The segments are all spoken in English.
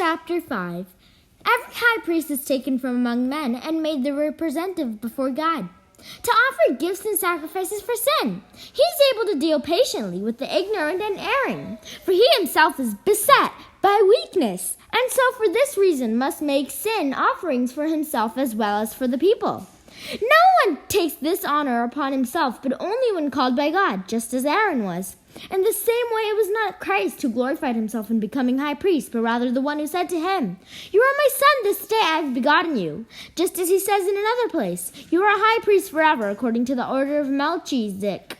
chapter 5. Every high priest is taken from among men and made the representative before God, to offer gifts and sacrifices for sin. He is able to deal patiently with the ignorant and erring, for he himself is beset by weakness, and so for this reason must make sin offerings for himself as well as for the people. No one takes this honor upon himself, but only when called by God, just as Aaron was. In the same way, it was not Christ who glorified himself in becoming high priest, but rather the one who said to him, "You are my son, this day I have begotten you." Just as he says in another place, "You are a high priest forever, according to the order of Melchizedek."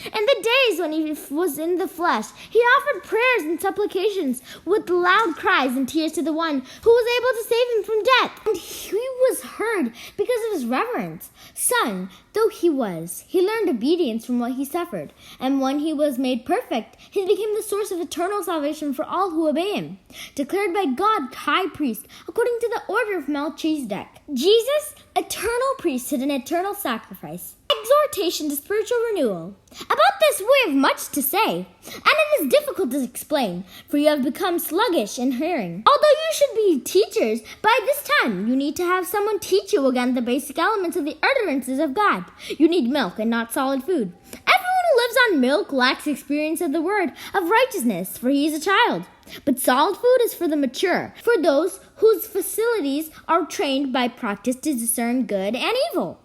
In the days when he was in the flesh, he offered prayers and supplications with loud cries and tears to the one who was able to save him from death. And he was heard because of his reverence. Son, though he was, he learned obedience from what he suffered. And when he was made perfect, he became the source of eternal salvation for all who obey him, declared by God high priest, according to the order of Melchizedek. Jesus, eternal priesthood and eternal sacrifice. Exhortation to spiritual renewal. About this we have much to say, and it is difficult to explain, for you have become sluggish in hearing. Although you should be teachers, by this time you need to have someone teach you again the basic elements of the utterances of God. You need milk and not solid food. Everyone who lives on milk lacks experience of the word of righteousness, for he is a child. But solid food is for the mature, for those whose faculties are trained by practice to discern good and evil.